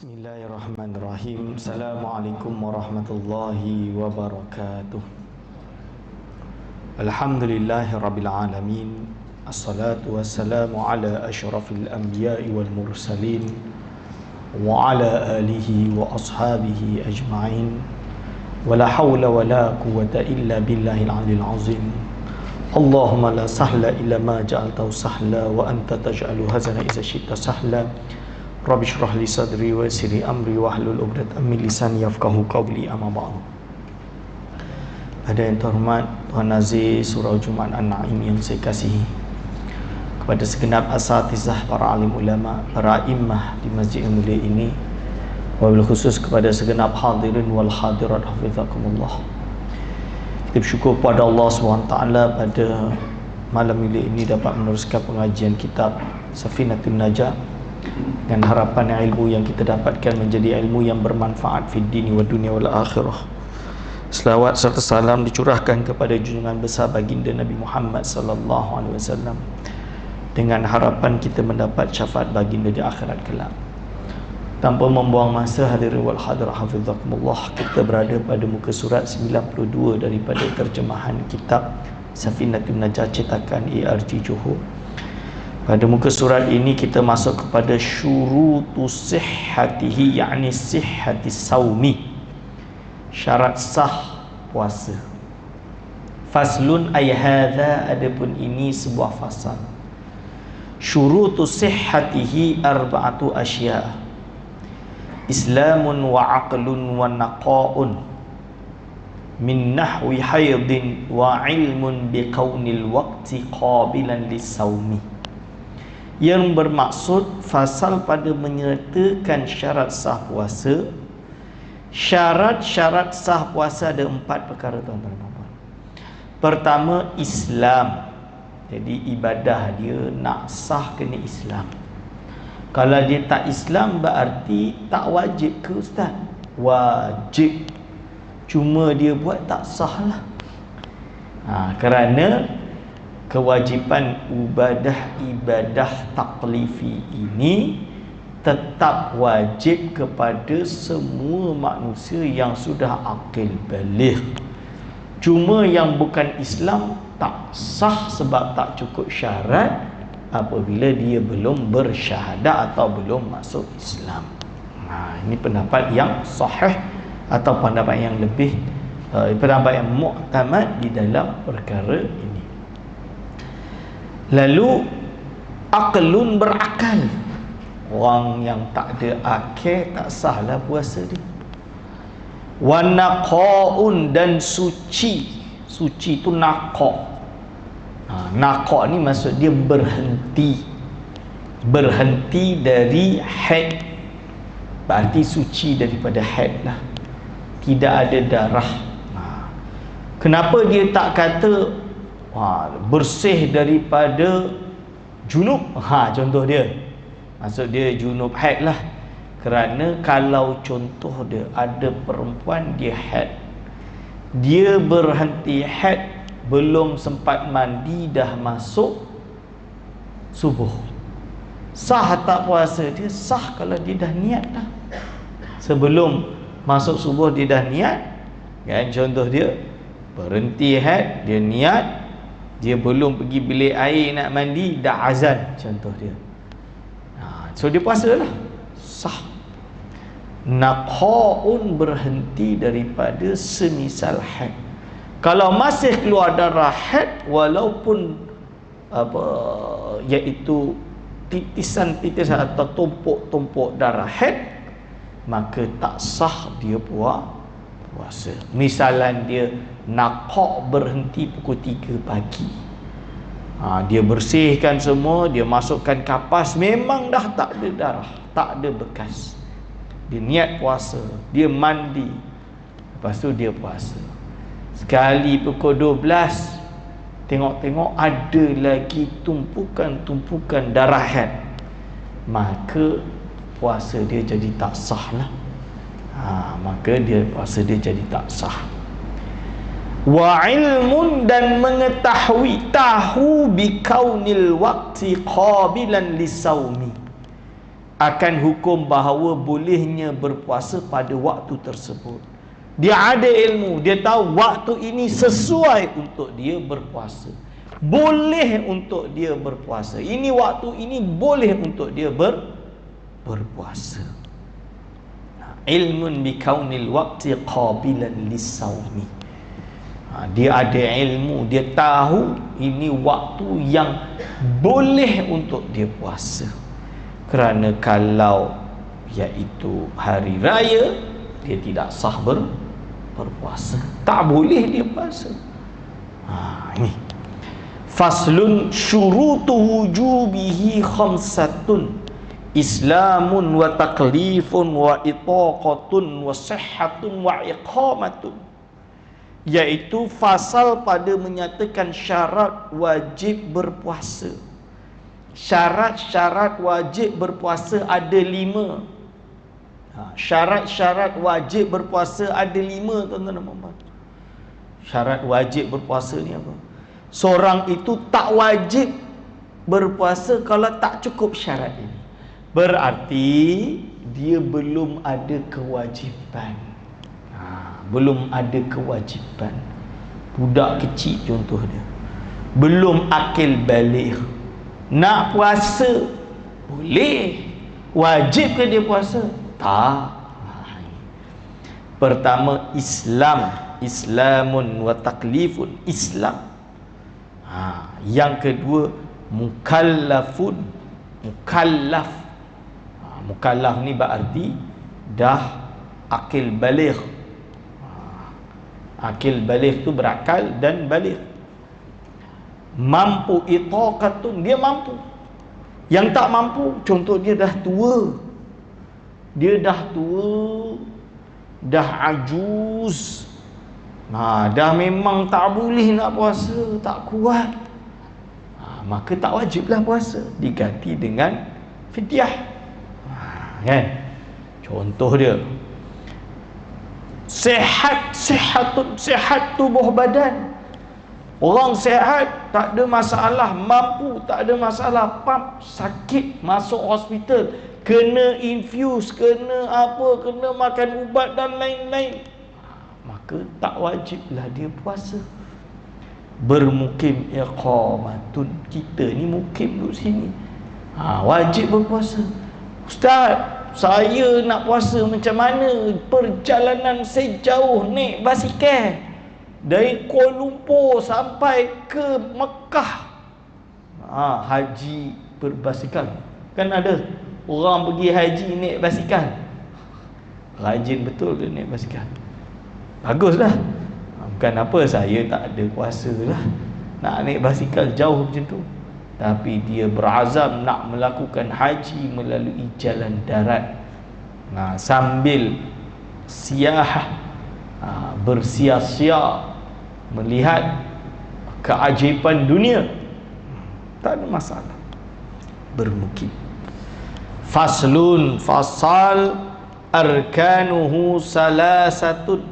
Bismillahirrahmanirrahim. Assalamualaikum warahmatullahi wabarakatuh. Alhamdulillahirabbil alamin. Assalatu wassalamu ala asyrafil anbiya'i wal mursalin wa ala alihi wa ashabihi ajma'in. Wala hawla wala quwwata illa billahil aliyil azim. Allahumma la sahla illa ma ja'altahu sahla wa anta taj'alu hazana idza syi'ta sahla. Rabbi shrah li sadri wa yassir li amri wahlul 'uqdatam min lisani yafqahu qawli, amma ba'du. Ada yang terhormat Tuan Nazir Surau Jumaat An-Naim yang saya kasihi, kepada segenap asatizah, para alim ulama, para immah di masjid yang mulia ini, wabil khusus kepada segenap hadirin wal hadirat hafizakumullah. Kita bersyukur kepada Allah SWT pada malam mulia ini dapat meneruskan pengajian kitab Safinatul Najah, dan harapan ilmu yang kita dapatkan menjadi ilmu yang bermanfaat fi dini wa dunia wal akhirah. Selawat serta salam dicurahkan kepada junjungan besar baginda Nabi Muhammad sallallahu alaihi wasallam, dengan harapan kita mendapat syafaat baginda di akhirat kelak. Tanpa membuang masa, hadirin wal hadirat hafizakumullah, kita berada pada muka surat 92 daripada terjemahan kitab Safinatul Najah cetakan ARG Johor. Pada muka surat ini kita masuk kepada syurutu sihhatihi, yakni sihhati saumi, syarat sah puasa. Faslun ay hadza, adapun ini sebuah fasal. Syurutu sihhatihi arba'atu asya', islamun wa aqlun wa naqa'un min nahwi haydin wa ilmun biqaunil waqti qabilan lisaumi. Yang bermaksud fasal pada menyertakan syarat sah puasa. Syarat-syarat sah puasa ada 4 perkara, tuan-tuan dan puan. Pertama, Islam. Jadi ibadah dia nak sah kena Islam. Kalau dia tak Islam berarti tak wajib ke ustaz? Wajib, cuma dia buat tak sah lah. Kerana kewajipan ibadah taklifi ini tetap wajib kepada semua manusia yang sudah akil baligh. Cuma yang bukan Islam tak sah sebab tak cukup syarat apabila dia belum bersyahadat atau belum masuk Islam. Ini pendapat yang sahih atau pendapat yang lebih pendapat yang muktamad di dalam perkara ini. Lalu aqlun, berakal. Orang yang tak ada akal tak sahlah puasa dia. Wa naqa'un, dan suci. Suci tu naqa'. Naqa' ni maksud dia berhenti. Berhenti dari haid. Berarti suci daripada haid lah. Tidak ada darah. Kenapa dia tak kata bersih daripada junub? Contoh dia, maksud dia junub haid lah. Kerana kalau contoh dia ada perempuan dia haid, dia berhenti haid, belum sempat mandi dah masuk subuh, sah tak puasa dia? Sah kalau dia dah niat dah. Sebelum masuk subuh dia dah niat kan. Contoh dia berhenti haid, dia niat, dia belum pergi bilik air nak mandi dah azan, contoh dia. So dia puasa lah, sah. Naqa'un, berhenti daripada semisal haid. Kalau masih keluar darah haid walaupun iaitu titisan-titisan atau tumpuk-tumpuk darah haid, maka tak sah dia puasa. Misalan dia naqa' berhenti pukul 3 pagi. Dia bersihkan semua, dia masukkan kapas, memang dah tak ada darah, tak ada bekas. Dia niat puasa, dia mandi, lepas tu dia puasa. Sekali pukul 12, tengok-tengok ada lagi tumpukan-tumpukan darah haid, maka puasa dia jadi tak sah lah. Maka dia puasa dia jadi tak sah. Wa ilmun, dan mengetahui, tahu bi kaunil waqti qabilan lisaumi, akan hukum bahawa bolehnya berpuasa pada waktu tersebut. Dia ada ilmu, dia tahu waktu ini sesuai untuk dia berpuasa, boleh untuk dia berpuasa, ini waktu ini boleh untuk dia berpuasa. Ilmun bikaunil waqti qabilan lisawmi. Dia ada ilmu, dia tahu ini waktu yang boleh untuk dia puasa. Kerana kalau iaitu hari raya, dia tidak sah berpuasa, tak boleh dia puasa. Ini faslun syurutu wujubihi khamsatun islamun wa taklifun wa itaqatun wa sihhatun wa iqamatun. Iaitu fasal pada menyatakan syarat wajib berpuasa. Syarat-syarat wajib berpuasa ada 5. Syarat-syarat wajib berpuasa ada 5, tuan-tuan dan puan-puan. Syarat wajib berpuasa ni apa? Seorang itu tak wajib berpuasa kalau tak cukup syarat ini. Berarti dia belum ada kewajipan. Belum ada kewajipan. Budak kecil contoh dia, belum akil baligh, nak puasa boleh. Wajib ke dia puasa? Tak. Pertama Islam, islamun wa taklifun, Islam. Yang kedua mukallafun, mukallaf. Mukallaf ni berarti dah akil baligh. Akil baligh tu berakal dan baligh. Mampu, itaqatun, dia mampu. Yang tak mampu, contoh dia dah tua, dia dah tua, dah ajuz, dah memang tak boleh nak puasa, tak kuat, maka tak wajiblah puasa, diganti dengan fidyah. Kan? Contoh dia sihat, sihat tubuh badan. Orang sihat, tak ada masalah, mampu, tak ada masalah, sakit, masuk hospital, kena infuse, kena apa, kena makan ubat dan lain-lain, maka tak wajiblah dia puasa. Bermukim iqamatun, kita ni mukim duduk sini, wajib berpuasa. Ustaz, saya nak puasa macam mana? Perjalanan sejauh naik basikal dari Kuala Lumpur sampai ke Mekah. Haji berbasikal. Kan ada orang pergi haji naik basikal, rajin betul dia naik basikal, baguslah. Bukan apa saya tak ada kuasa lah nak naik basikal jauh macam tu, tapi dia berazam nak melakukan haji melalui jalan darat, sambil siyahah, bersia-sia melihat keajaiban dunia, tak ada masalah, bermukim. Faslun, fasal arkanuhu salasatun,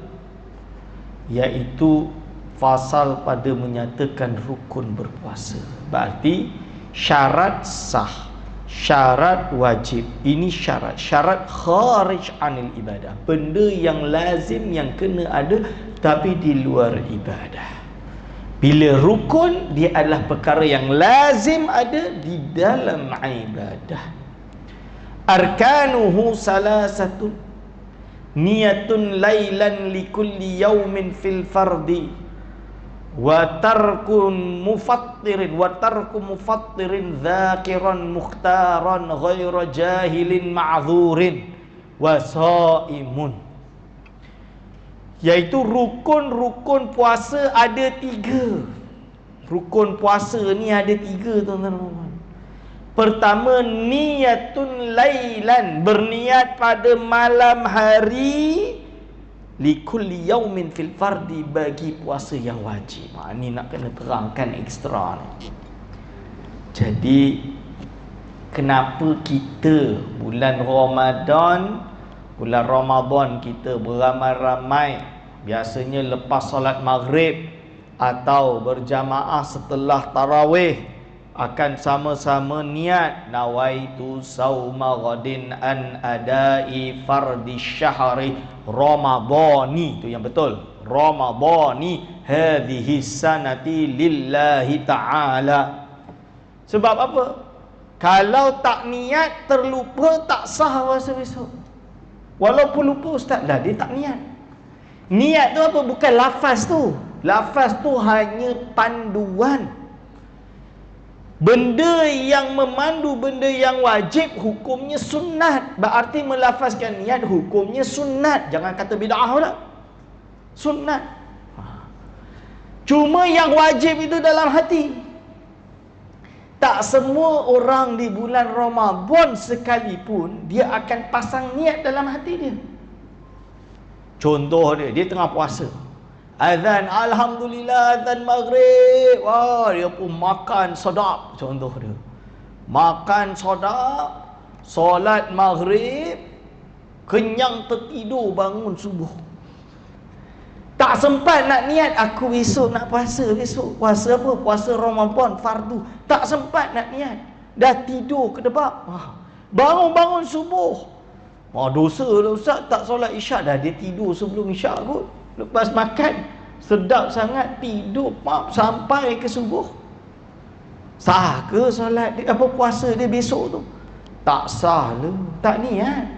iaitu fasal pada menyatakan rukun berpuasa. Berarti syarat sah, syarat wajib, ini syarat kharij anil ibadah, benda yang lazim, yang kena ada tapi di luar ibadah. Bila rukun, dia adalah perkara yang lazim ada di dalam ibadah. Arkanuhu salasatun, niyatun lailan likulli yaumin fil fardi, wa tarkun mufattirin, dzakiran mukhtaran ghaira jahilin ma'dzurin wa shaimun. Iaitu rukun-rukun puasa ada 3. Rukun puasa ni ada 3, tuan-tuan. Pertama, niyatun lailan, berniat pada malam hari, likulli yaumin fil fardi, bagi puasa yang wajib. Ini nak kena terangkan ekstra ni. Jadi kenapa kita bulan Ramadan kita beramai-ramai, biasanya lepas solat maghrib atau berjamaah setelah tarawih, akan sama-sama niat nawaitu sauma ghadin an adai fardhi syahri ramadhani, itu yang betul, ramadhani hadhihi sanati lillahi ta'ala. Sebab apa? Kalau tak niat terlupa tak sah puasa besok. Walaupun lupa ustaz lah, dia tak niat. Niat tu apa? Bukan lafaz tu. Lafaz tu hanya panduan. Benda yang memandu benda yang wajib hukumnya sunat. Berarti melafazkan niat hukumnya sunat. Jangan kata bid'ah pula. Sunat. Cuma yang wajib itu dalam hati. Tak semua orang di bulan Ramadan sekalipun dia akan pasang niat dalam hati dia. Contoh dia tengah puasa. Azan, alhamdulillah, azan maghrib. Wah, dia pun makan sedap. Contoh dia, makan sedap, solat maghrib, kenyang tertidur, bangun subuh. Tak sempat nak niat, aku besok nak puasa besok. Puasa apa? Puasa Ramadan fardu. Tak sempat nak niat, dah tidur kedebak. Bangun subuh. Dosa lah ustaz, tak solat isyak dah. Dia tidur sebelum isyak kot. Lepas makan sedap sangat, tidur sampai ke subuh. Sah ke solat dia, puasa dia besok tu? Tak sah lah, tak niat.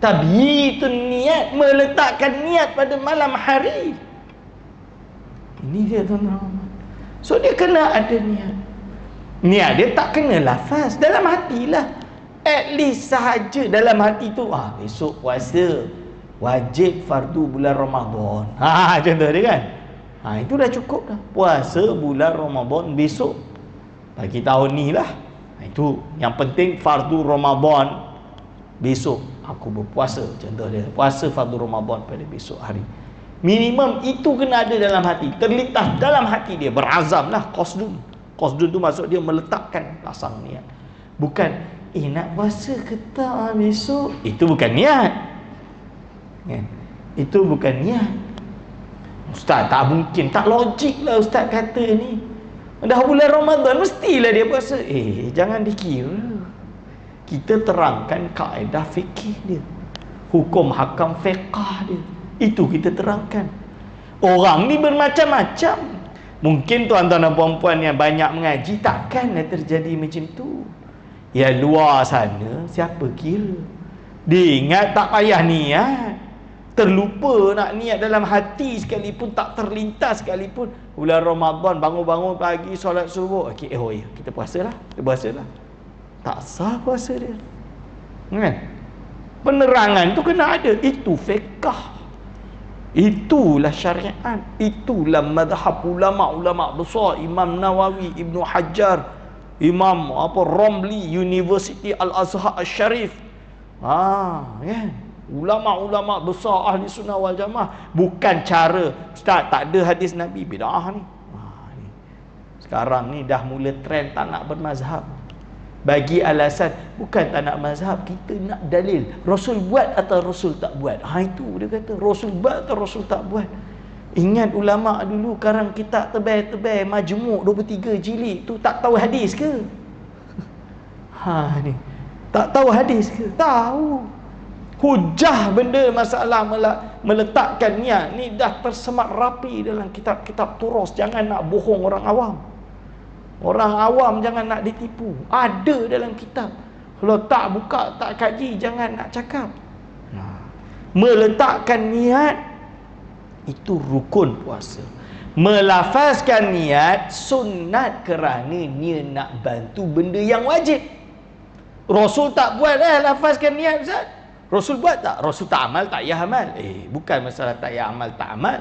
Tapi itu niat, meletakkan niat pada malam hari. Ini dia tuan-tuan. So dia kena ada niat. Niat dia tak kena lafaz, dalam hatilah. At least sahaja dalam hati tu, besok puasa wajib fardu bulan Ramadan. Contoh dia kan. Itu dah cukup dah. Puasa bulan Ramadan besok. Bagi tahun ni lah. Itu yang penting, fardu Ramadan besok aku berpuasa. Contoh dia, puasa fardu Ramadan pada besok hari. Minimum itu kena ada dalam hati. Terlintas dalam hati dia. Berazam lah, qasdun. Qasdun tu maksud dia meletakkan, pasang niat. Bukan, nak puasa ke tak besok? Itu bukan niat. Itu bukan niat. Ustaz, tak mungkin, tak logik lah ustaz kata ni. Dah bulan Ramadan mestilah dia puasa. Jangan dikira. Kita terangkan kaedah fikih dia, hukum hakam fiqah dia. Itu kita terangkan. Orang ni bermacam-macam. Mungkin tuan-tuan dan puan-puan yang banyak mengaji takkanlah terjadi macam tu. Ya luar sana siapa kira. Dia ingat tak payah niat. Terlupa nak niat dalam hati sekalipun, tak terlintas sekalipun. Bulan Ramadan, bangun-bangun pagi, solat subuh. Kita puasalah. Kita puasalah. Tak sah puasa dia. Kan? Penerangan tu kena ada. Itu fiqh. Itulah syariat. Itulah madhab ulama-ulama besar. Imam Nawawi, Ibnu Hajar, Imam Romli, University Al-Azhar Al-Sharif. Kan? Ulama-ulama besar ahli sunnah wal jamaah. Bukan cara, ustaz tak ada hadis Nabi, bid'ah ni. Sekarang ni dah mula trend tak nak bermazhab. Bagi alasan, bukan tak nak mazhab, kita nak dalil. Rasul buat atau Rasul tak buat? Itu dia kata, Rasul buat atau Rasul tak buat. Ingat ulama dulu karang kitab tebal-tebal majmuk 23 jilid tu, tak tahu hadis ke? Ni tak tahu hadis ke? Tahu. Hujah benda masalah meletakkan niat ni dah tersemat rapi dalam kitab-kitab turas. Jangan nak bohong orang awam. Orang awam jangan nak ditipu. Ada dalam kitab. Kalau tak buka, tak kaji, jangan nak cakap. Meletakkan niat itu rukun puasa. Melafazkan niat sunat kerana dia nak bantu benda yang wajib. Rasul tak buat lafazkan niat Ustaz. Rasul buat tak? Rasul tak amal, tak payah amal. Bukan masalah tak payah amal, tak amal.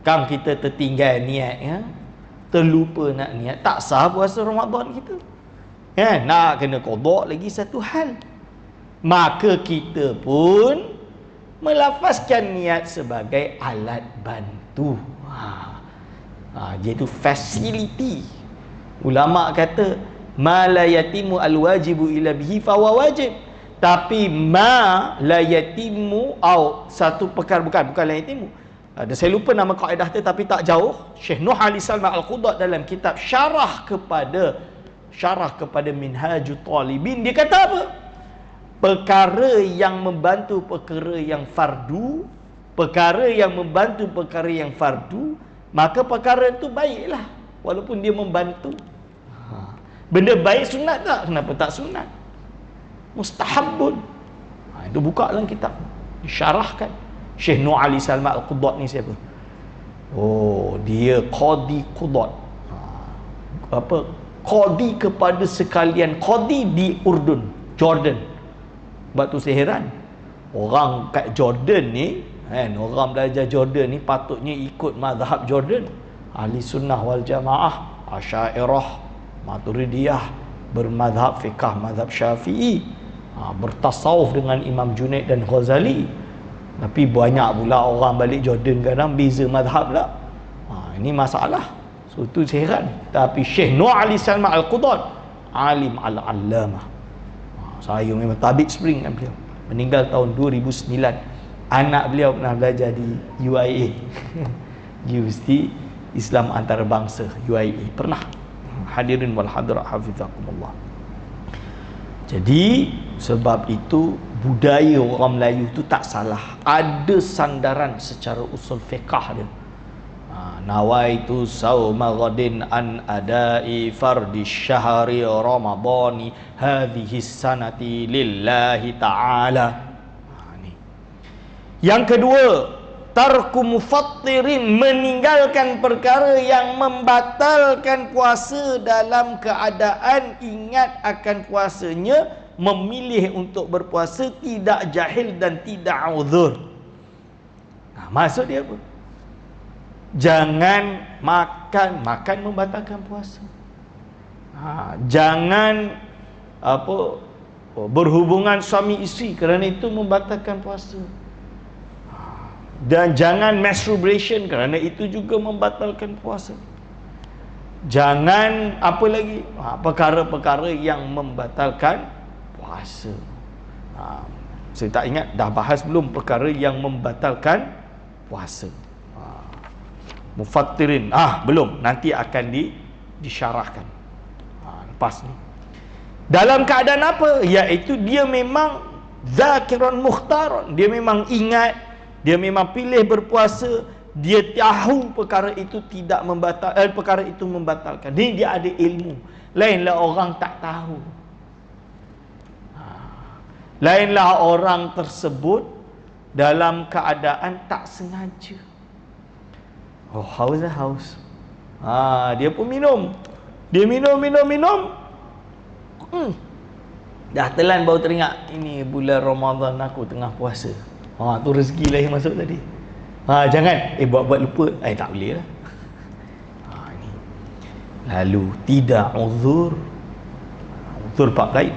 Kan kita tertinggal niat, ya? Terlupa nak niat, tak sah puasa Ramadan kita. Nak kena qada lagi satu hal. Maka kita pun melafazkan niat sebagai alat bantu. Iaitu facility. Ulama kata, ma la yatimu al-wajibu illa bihi fahuwa wajib. Tapi ma la yatimu, satu perkara, bukan la yatimu, Dan saya lupa nama kaedah tu, tapi tak jauh. Syekh Nuh Ali Salman Al-Qudat dalam kitab syarah kepada Minhajut Talibin, dia kata apa? Perkara yang membantu perkara yang fardu, maka perkara itu baiklah walaupun dia membantu. Benda baik sunat tak? Kenapa tak sunat? Mustahabun. Itu buka dalam kitab, disyarahkan. Syekh Nuh Ali Salman Al-Qudat ni siapa? Oh, dia qadi qudat. Qadi kepada sekalian qadi di Urdun, Jordan. Sebab tu saya heran, orang kat Jordan ni kan, orang belajar Jordan ni patutnya ikut mazhab Jordan, Ahli Sunnah wal Jamaah, Asy'ariyah, Maturidiyah, bermazhab fiqh mazhab Syafi'i, bertasawuf dengan Imam Junaid dan Ghazali. Tapi banyak pula orang balik Jordan kadang beza mazhab lah. Ini masalah. So tu saya heran. Tapi Syekh Nuh Ali Salman Al-Qudat, alim al-allamah. Saya memang tabik spring kan beliau. Meninggal tahun 2009. Anak beliau pernah belajar di UIA. Universiti Islam Antarabangsa, UIA. Pernah. Hadirin wal hadirat hafizakumullah. Jadi sebab itu budaya orang Melayu tu tak salah, ada sandaran secara usul fiqh dia. Nawaitu sauma ghadin an adai fardi syahri ramadhani hadhihi sanati lillahi ta'ala. Ni. Yang kedua, tarku mufattirin, meninggalkan perkara yang membatalkan puasa dalam keadaan ingat akan puasanya, memilih untuk berpuasa, tidak jahil dan tidak uzur. Maksud dia apa? Jangan makan membatalkan puasa. Jangan berhubungan suami isteri, kerana itu membatalkan puasa. Dan jangan masturbation, kerana itu juga membatalkan puasa. Jangan apa lagi? Perkara-perkara yang membatalkan puasa. Saya tak ingat dah bahas belum perkara yang membatalkan puasa. Mufattirin belum, nanti akan disyarahkan lepas ni. Dalam keadaan apa? Iaitu dia memang zakiran mukhtaran, dia memang ingat, dia memang pilih berpuasa, dia tahu perkara itu tidak perkara itu membatalkan. Dia ada ilmu. Lainlah orang tak tahu. Lainlah orang tersebut dalam keadaan tak sengaja. Haus. Dia pun minum. Dia minum. Dah telan baru teringat, ini bulan Ramadan aku tengah puasa. Tu rezeki lah yang masuk tadi. Jangan buat lupa. Tak boleh lah. Ni. Lalu tidak uzur. Uzur bab lain.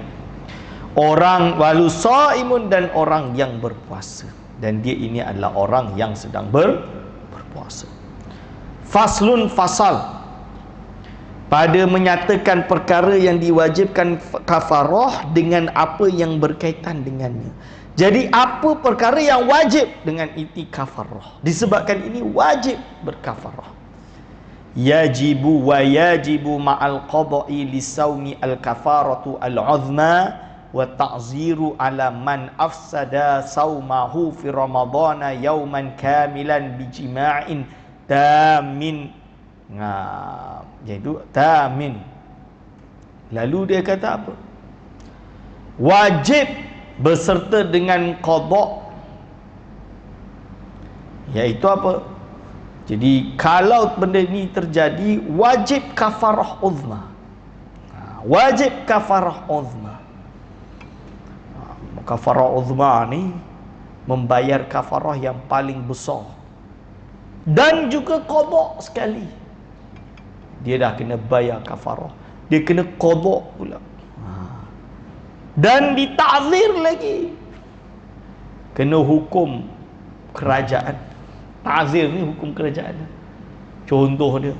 Orang walu saimun, dan orang yang berpuasa, dan dia ini adalah orang yang sedang berpuasa. Faslun, fasal pada menyatakan perkara yang diwajibkan kafarah dengan apa yang berkaitan dengannya. Jadi apa perkara yang wajib dengan iti kafarah? Disebabkan ini wajib berkafarah. Yajibu ma'al qada'i lisawmi al-kafaratu al-uzma wa ta'ziru ala man afsada sawmahu fi ramadana yawman kamilan bijima'in tamin. Iaitu tamin. Lalu dia kata apa? Wajib berserta dengan qada'. Iaitu apa? Jadi kalau benda ni terjadi, wajib kafarah uzma. Wajib kafarah uzma. Kafarah uzma ni membayar kafarah yang paling besar, dan juga qada' sekali. Dia dah kena bayar kafarah, dia kena qada' pula, dan ditakzir lagi, kena hukum kerajaan. Ta'zir ni hukum kerajaan. Contoh dia,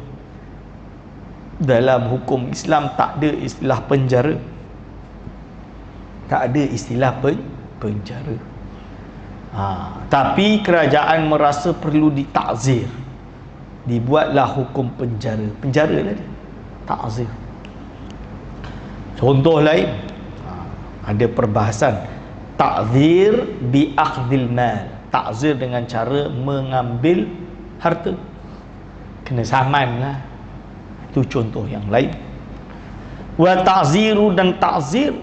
dalam hukum Islam tak ada istilah penjara. Tak ada istilah penjara. Tapi kerajaan merasa perlu ditakzir, dibuatlah hukum penjara. Penjara lah dia, takzir. Contoh lain, ada perbahasan takzir bi akhdil mal, takzir dengan cara mengambil harta, kena saman lah. Itu contoh yang lain. Wa ta'ziru, dan ta'zir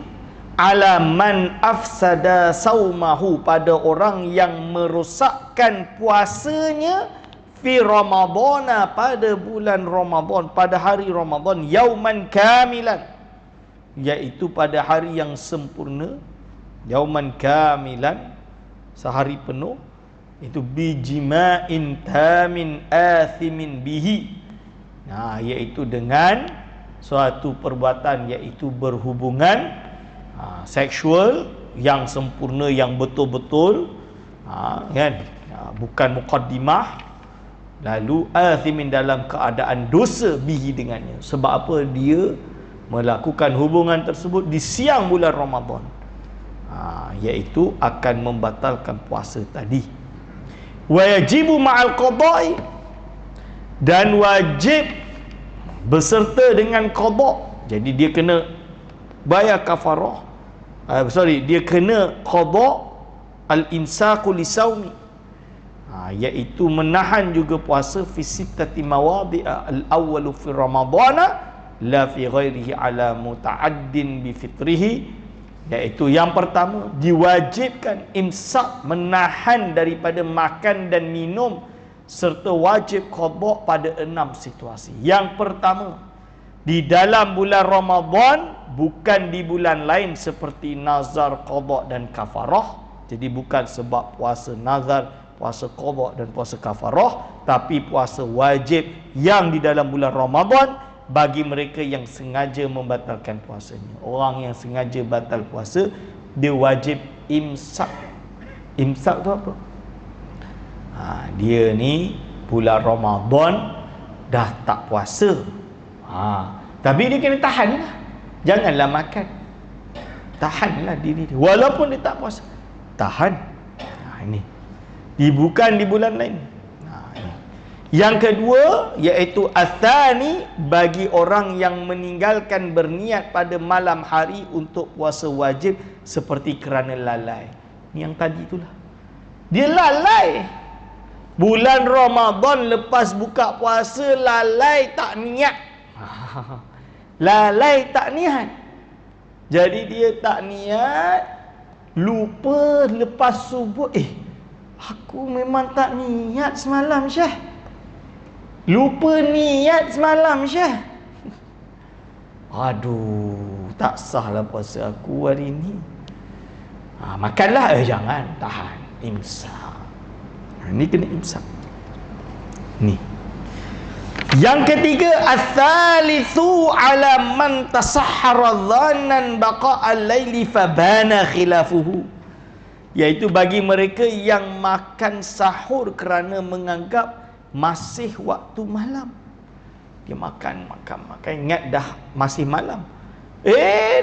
ala man afsada saumahu, pada orang yang merosakkan puasanya fi ramadana, pada bulan Ramadan, pada hari Ramadan, yauman kamilan, iaitu pada hari yang sempurna, yauman kamilan, sehari penuh, itu bijima'in tamin athimin bihi, iaitu dengan suatu perbuatan, iaitu berhubungan seksual yang sempurna, yang betul-betul, kan, bukan muqaddimah, lalu athimin, dalam keadaan dosa, bihi, dengannya. Sebab apa? Dia melakukan hubungan tersebut di siang bulan Ramadan, iaitu akan membatalkan puasa tadi. Wa yajibu ma'al qada'i, dan wajib beserta dengan qada'. Jadi dia kena bayar kafarah, dia kena qada' al-imsaku lisaumi, iaitu menahan juga puasa fi sittati mawadi'a, al-awwalu fi ramadana la fi ghairihi ala muta'addin bi fitrihi, iaitu yang pertama diwajibkan imsak, menahan daripada makan dan minum, serta wajib qada' pada 6 situasi. Yang pertama, di dalam bulan Ramadan, bukan di bulan lain seperti nazar, qada' dan kafarah. Jadi bukan sebab puasa nazar, puasa qada' dan puasa kafarah, tapi puasa wajib yang di dalam bulan Ramadan bagi mereka yang sengaja membatalkan puasanya. Orang yang sengaja batal puasa, dia wajib imsak. Imsak tu apa? Dia ni bulan Ramadan dah tak puasa, tapi dia kena tahan lah. Janganlah makan, tahanlah diri dia, walaupun dia tak puasa, tahan. Ini bukan di bulan lain. Yang kedua, iaitu athani, bagi orang yang meninggalkan berniat pada malam hari untuk puasa wajib, seperti kerana lalai. Ini yang tadi itulah, dia lalai bulan Ramadan, lepas buka puasa lalai, tak niat. Lalai tak niat. Jadi dia tak niat, lupa lepas subuh, aku memang tak niat semalam Syekh, lupa niat semalam Syekh, aduh, tak sahlah puasa aku hari ni. Makanlah, jangan, tahan, imsak. Ini kena imsak. Ni. Yang ketiga, ats-tsalitsu 'ala man tasahhara dhannan baqa'al laili fabana khilafuhu, iaitu bagi mereka yang makan sahur kerana menganggap masih waktu malam. Dia makan, ingat dah masih malam,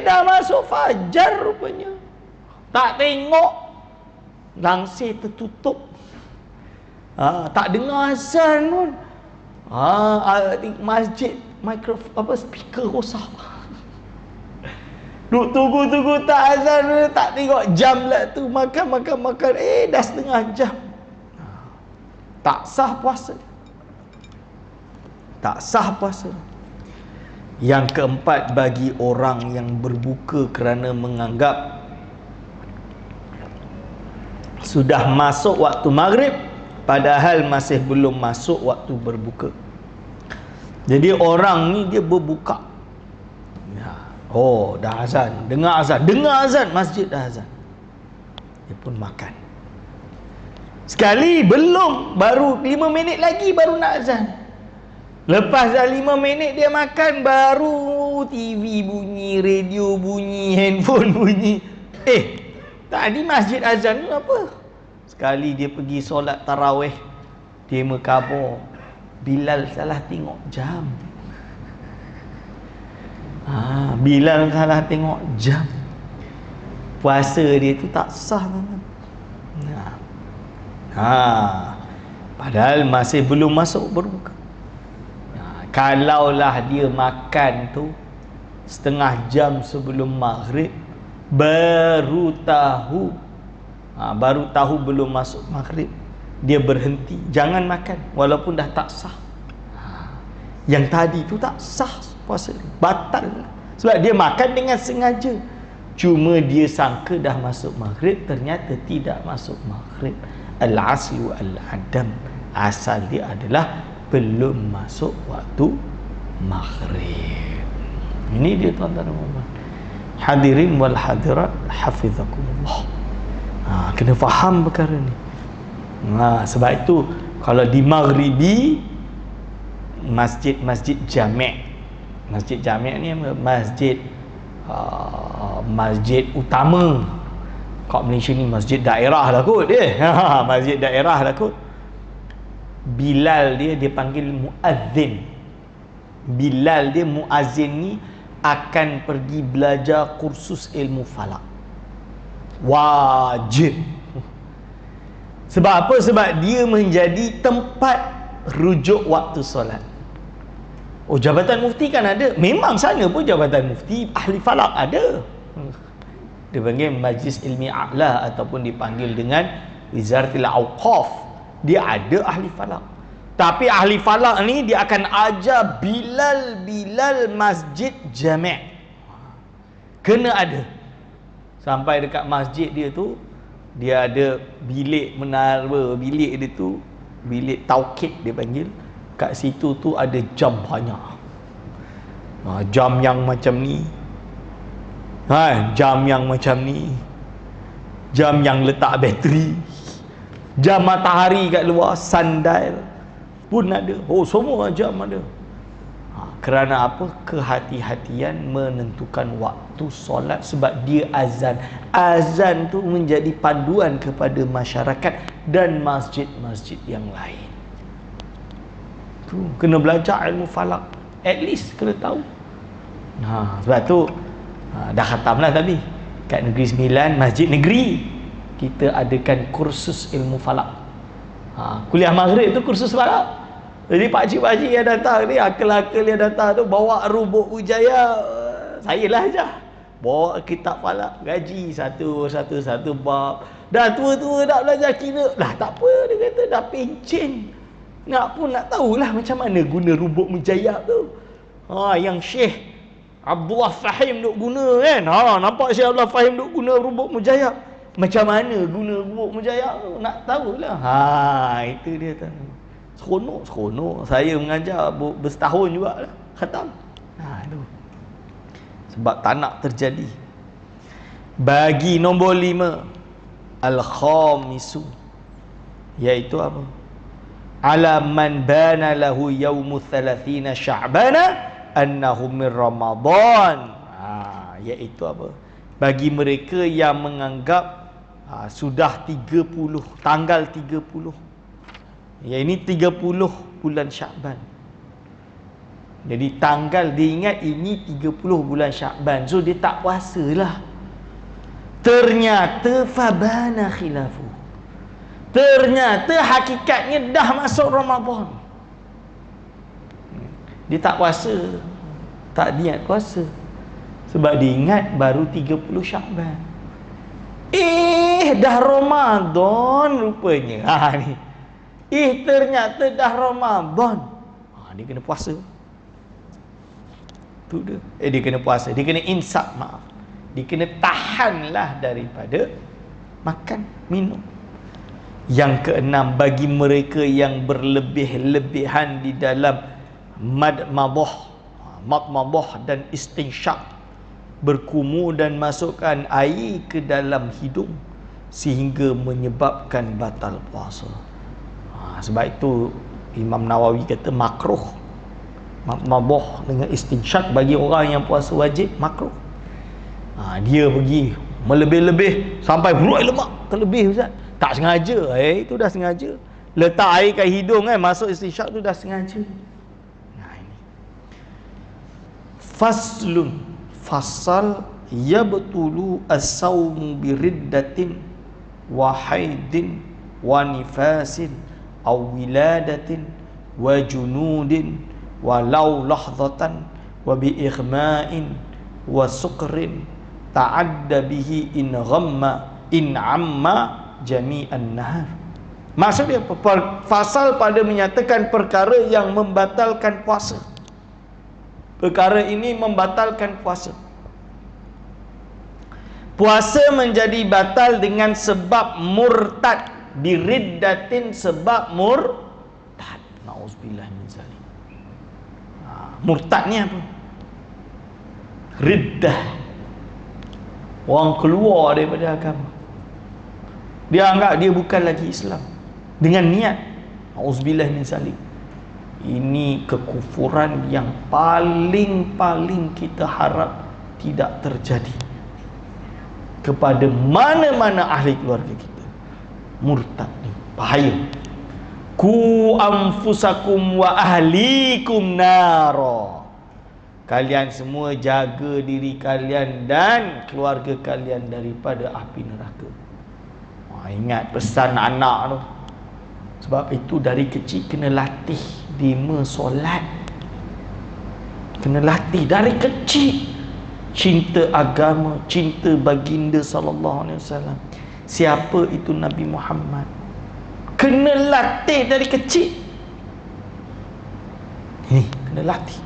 dah masuk fajar rupanya, tak tengok, langsir tertutup, tak dengar azan pun. Masjid speaker rosak. Duk tunggu tak azan, tak tengok jam lah tu, makan, dah setengah jam. Tak sah puasa. Tak sah puasa. Yang keempat, bagi orang yang berbuka kerana menganggap sudah masuk waktu maghrib, padahal masih belum masuk waktu berbuka. Jadi orang ni dia berbuka, dah azan, dengar azan, masjid dah azan, dia pun makan. Sekali belum, baru 5 minit lagi baru nak azan. Lepas dah 5 minit dia makan, baru TV bunyi, radio bunyi, handphone bunyi. Tadi masjid azan tu apa? Sekali dia pergi solat tarawih, dia mengkhabar Bilal salah tengok jam. Bilal salah tengok jam. Puasa dia tu tak sah. Padahal masih belum masuk berbuka. Kalaulah dia makan tu setengah jam sebelum maghrib, baru tahu belum masuk maghrib, dia berhenti, jangan makan walaupun dah tak sah. Yang tadi tu tak sah puasa, batal. Sebab dia makan dengan sengaja. Cuma dia sangka dah masuk maghrib, ternyata tidak masuk maghrib. Al-aslu al-adam, asal dia adalah belum masuk waktu maghrib. Ini dia tuan-tuan dan puan-puan. Hadirin wal hadirat hafizakumullah. Kena faham perkara ni. Sebab itu kalau di maghribi, masjid jami'. Masjid jami' ni masjid utama. Kat Malaysia ni masjid daerah lah kot dia. Masjid daerah lah kot. Bilal dia panggil muazzin. Bilal dia muazzin ni akan pergi belajar kursus ilmu falak. Wajib. Sebab apa? Sebab dia menjadi tempat rujuk waktu solat. Jabatan mufti kan ada. Memang sana pun jabatan mufti ahli falak ada. Dia panggil Majlis Ilmi A'la ataupun dipanggil dengan Wizaratil Awqaf. Dia ada ahli falak. Tapi ahli falak ni dia akan ajar Bilal masjid jami'. Kena ada. Sampai dekat masjid dia tu, dia ada bilik menara, bilik dia tu bilik taukid dia panggil. Kat situ tu ada jam banyak. Jam yang macam ni, jam yang macam ni, jam yang letak bateri, jam matahari kat luar, sundial pun ada. Semua jam ada. Kerana apa? Kehati-hatian menentukan waktu solat. Sebab dia azan. Azan tu menjadi panduan kepada masyarakat dan masjid-masjid yang lain. Tu kena belajar ilmu falak. At least kena tahu. Sebab tu dah khatam lah tapi kat Negeri Sembilan, masjid negeri, kita adakan kursus ilmu falak. Kuliah maghrib tu kursus falak. Jadi pakcik-pakcik yang datang ni, akal-akal yang datang tu bawa rubuk wijaya, saya lah aja. Bawa kitab falak, gaji satu bab. Dah tua-tua nak belajar kira. Lah tak apa, dia kata dah pencen. Nak pun nak tahulah macam mana guna rubuk wijaya tu. Yang Syekh Abdullah Fahim duk guna kan. Nampak Syekh Abdullah Fahim duk guna rubuk mujayab. Macam mana guna rubuk mujayab tu? Nak tahulah. Itu dia tu. Seronok. Saya mengajar bersetahun juga lah. Khatam. Tu. Sebab tak nak terjadi. Bagi nombor 5, al-khamisu, iaitu apa? Ala man bana lahu yaumu 30 sya'bana annahu min Ramadan. Iaitu apa? Bagi mereka yang menganggap sudah 30, tanggal 30. Ini 30 bulan Syakban. Jadi tanggal dia ingat ini 30 bulan Syakban. So dia tak puasa lah. Ternyata fabana khilafu. Ternyata hakikatnya dah masuk Ramadan. Dia tak puasa, tak niat puasa. Sebab dia ingat baru 30 Syakban. Dah Ramadan rupanya. Ni. Ternyata dah Ramadan. Dia kena puasa. Tu dia. Dia kena puasa. Dia kena imsak, maaf. Dia kena tahanlah daripada makan, minum. Yang keenam, bagi mereka yang berlebih-lebihan di dalam madmadah dan istinsyak, berkumur dan masukkan air ke dalam hidung sehingga menyebabkan batal puasa. Sebab itu Imam Nawawi kata makruh madmadah dengan istinsyak bagi orang yang puasa wajib, makruh. Dia pergi melebih-lebih sampai beruai lemak terlebih, Ustaz. Tak sengaja. Itu dah sengaja. Letak air kat hidung kan, masuk istinsyak tu dah sengaja. Ini. Faslun, fasal yabtulu as-sawmu biriddatin wa haidin wa nifasin aw wiladatin wa junudin walau lahdatan wa bi ighma'in wa sukrin ta'adda bihi in amma jami'an nahar. Maksudnya pasal pada menyatakan perkara yang membatalkan puasa. Perkara ini membatalkan puasa. Puasa menjadi batal dengan sebab murtad, biriddatin, sebab murtad. Nauzubillah min zalik. Murtad ni apa? Riddah. Orang keluar daripada agama. Dia anggap dia bukan lagi Islam dengan niat. Auzubillah min zalik. Ini kekufuran yang paling kita harap tidak terjadi kepada mana-mana ahli keluarga kita. Murtad ni bahaya. Ku anfusakum wa ahlikum nara. Kalian semua jaga diri kalian dan keluarga kalian daripada api neraka. Ingat pesan anak tu. Sebab itu dari kecil kena latih dima solat. Kena latih dari kecil. Cinta agama, cinta baginda sallallahu alaihi wasallam. Siapa itu Nabi Muhammad? Kena latih dari kecil. Ini kena latih.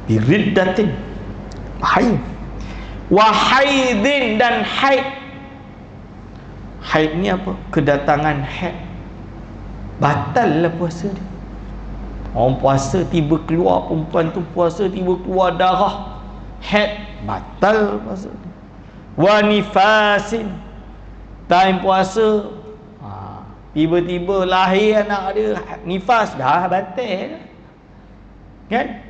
Biriddatin, bahaya. Wa haidin, dan haid. Haid ni apa? Kedatangan haid. Batal lah puasa dia. Orang puasa tiba keluar, perempuan tu puasa tiba keluar darah, haid, batal puasa dia. Wa nifasin, time puasa, tiba-tiba lahir anak dia nifas, dah batal kan?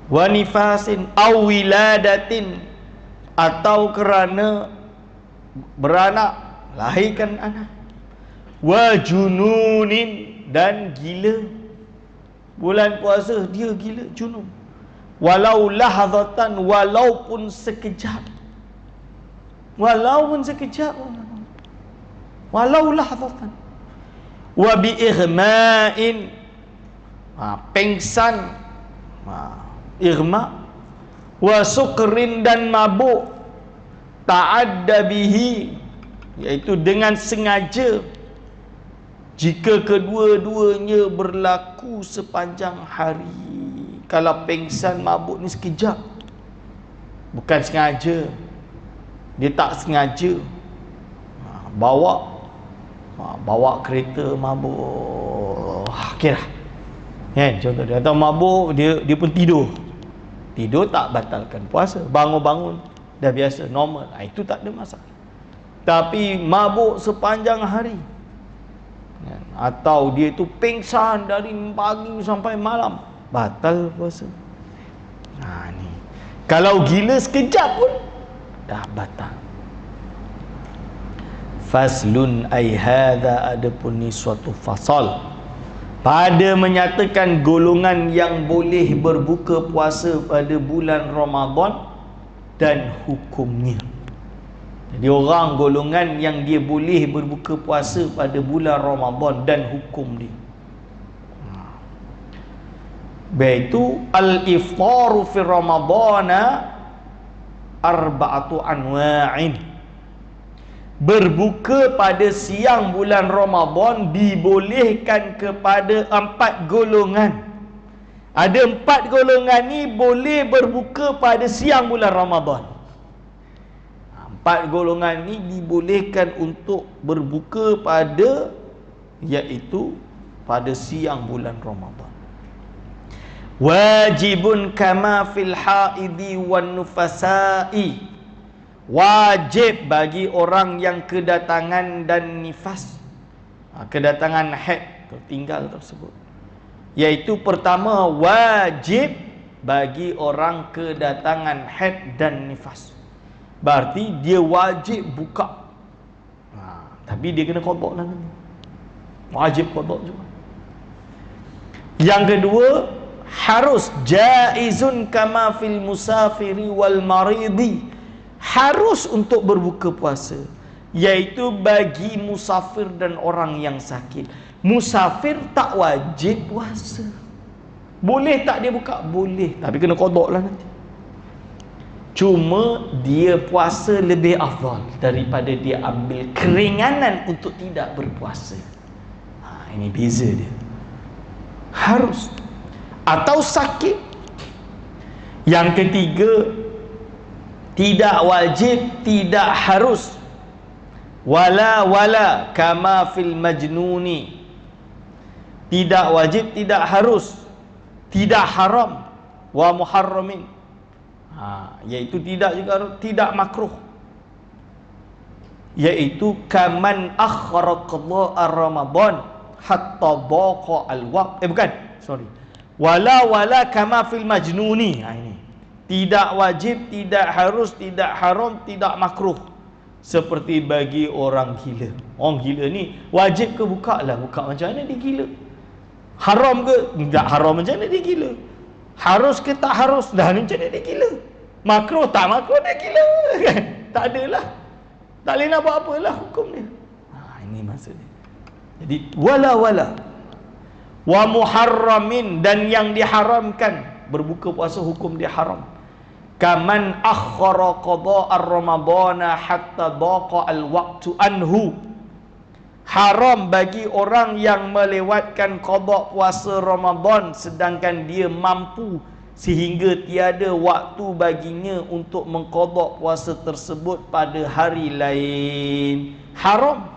Wa nifasin aw wiladatin, atau kerana beranak, lahirkan anak. Wa jununin, dan gila. Bulan puasa dia gila, junun. Walau lahzatan, walaupun sekejap. Walaupun sekejap. Walau lahzatan. Wa bi ighma'in, pengsan, ighma. Wa sukrin, dan mabuk. Ta'adda bihi, iaitu dengan sengaja. Jika kedua-duanya berlaku sepanjang hari. Kalau pengsan mabuk ni sekejap, bukan sengaja, dia tak sengaja bawa kereta mabuk, okeylah kan, contoh dia. Atau mabuk dia pun tidur tak batalkan puasa. Bangun-bangun dah biasa, normal, itu tak ada masalah. Tapi mabuk sepanjang hari, atau dia tu pingsan dari pagi sampai malam, batal puasa. Ni kalau gila sekejap pun dah batal. Faslun, ay hadza, adapun ni suatu fasal pada menyatakan golongan yang boleh berbuka puasa pada bulan Ramadan dan hukumnya. Jadi orang golongan yang dia boleh berbuka puasa pada bulan Ramadan dan hukum dia. Iaitu al-iftaru fi Ramadana arba'atu anwa'in. Berbuka pada siang bulan Ramadan dibolehkan kepada 4 golongan. Ada 4 golongan ni boleh berbuka pada siang bulan Ramadan. 4 golongan ni dibolehkan untuk berbuka pada, iaitu pada siang bulan Ramadan. Wajibun kama fil haidi wan nufasa'i, wajib bagi orang yang kedatangan dan nifas, kedatangan haid tertinggal tersebut. Iaitu pertama, wajib bagi orang kedatangan haid dan nifas. Berarti dia wajib buka. Tapi dia kena qada lah. Wajib qada juga. Yang kedua, harus jaizun kama fil musafiri wal maridi. Harus untuk berbuka puasa iaitu bagi musafir dan orang yang sakit. Musafir tak wajib puasa. Boleh tak dia buka? Boleh, tapi kena qada lah nanti. Cuma dia puasa lebih afdal daripada dia ambil keringanan untuk tidak berpuasa. Ini beza dia. Harus atau sakit. Yang ketiga, tidak wajib, tidak harus. Wala kama fil majnuni. Tidak wajib, tidak harus. Tidak haram. Wa muharramin. Iaitu tidak juga harus, tidak makruh. Iaitu kaman akhara qada Ramadan hatta baqa al-waqt. Wala kama fil majnuni. Ini tidak wajib, tidak harus, tidak haram, tidak makruh. Seperti bagi orang gila. Orang gila ni wajib ke buka lah? Buka macam mana dia gila? Haram ke? Tak haram macam mana dia gila? Harus ke tak harus? Dah ni macam mana dia gila? Makruh tak makruh dia gila kan? Tak adalah. Tak boleh nak buat apalah hukum dia. Ini maksudnya. Jadi wala wa muharramin, dan yang diharamkan berbuka puasa hukum dia haram. Kaman akhara qada ar-ramadana hatta daqa al-waqtu anhu. Haram bagi orang yang melewatkan qada puasa Ramadan sedangkan dia mampu sehingga tiada waktu baginya untuk mengqada puasa tersebut pada hari lain. Haram,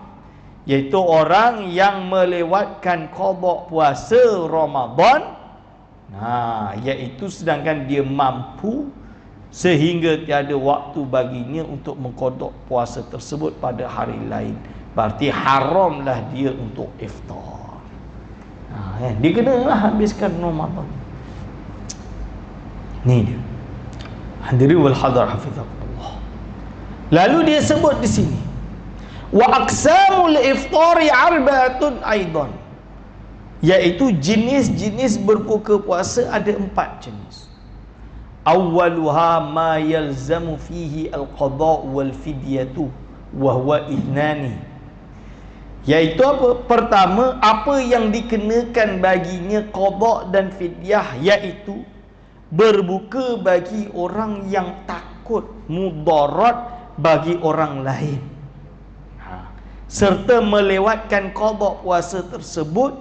iaitu orang yang melewatkan qada puasa Ramadan, iaitu sedangkan dia mampu sehingga tiada waktu baginya untuk mengqada puasa tersebut pada hari lain. Berarti haramlah dia untuk iftar. Dia kenalah habiskan Ramadan. Ni dia. Hadirin wal hadar hafizahullah. Lalu dia sebut di sini, wa aqsamul iftari arba'atun aidan, iaitu jenis-jenis berbuka puasa ada 4 jenis. Awwaluha ma yalzamu fihi al-qada' wal fidyatu wa huwa ithnani, iaitu apa? Pertama, apa yang dikenakan baginya qada' dan fidyah, iaitu berbuka bagi orang yang takut mudarat bagi orang lain, serta melewatkan qada puasa tersebut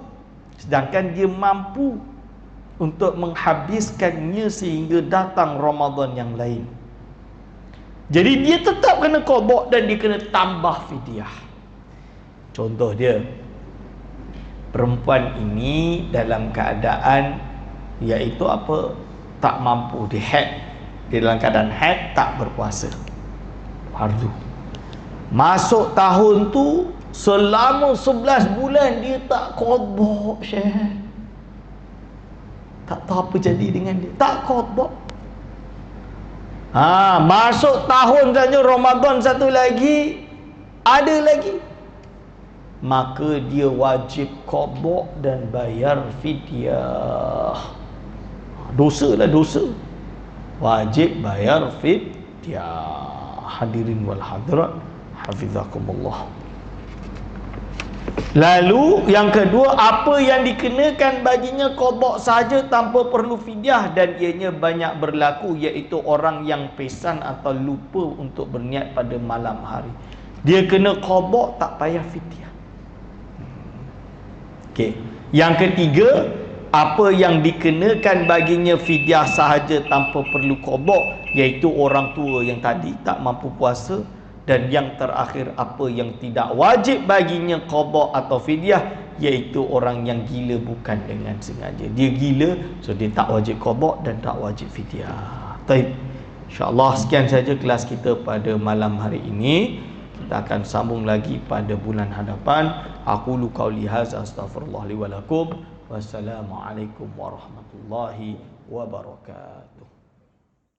sedangkan dia mampu untuk menghabiskannya sehingga datang Ramadan yang lain. Jadi dia tetap kena qada dan dia kena tambah fidyah. Contoh dia, perempuan ini dalam keadaan iaitu apa? Tak mampu, dia haid. Dia dalam keadaan haid, tak berpuasa, fardu. Masuk tahun tu selama 11 bulan dia tak qada, Syekh. Tak tahu apa jadi dengan dia, tak qada. Masuk tahun saja, Ramadan satu lagi, ada lagi, maka dia wajib qada dan bayar fidyah. Dosa lah, dosa. Wajib bayar fidyah. Hadirin wal hadirat hafizakumullah. Lalu yang kedua, apa yang dikenakan baginya qada saja tanpa perlu fidyah dan ianya banyak berlaku, iaitu orang yang pesan atau lupa untuk berniat pada malam hari. Dia kena qada, tak payah fidyah. Okey. Yang ketiga, apa yang dikenakan baginya fidyah sahaja tanpa perlu qada, iaitu orang tua yang tadi tak mampu puasa. Dan yang terakhir, apa yang tidak wajib baginya qada atau fidyah, iaitu orang yang gila bukan dengan sengaja. Dia gila, so dia tak wajib qada dan tak wajib fidyah. Baik, insya-Allah sekian saja kelas kita pada malam hari ini. Kita akan sambung lagi pada bulan hadapan. Aqulu qauli hadza astaghfirullah li wa lakum. Wassalamualaikum warahmatullahi wabarakatuh.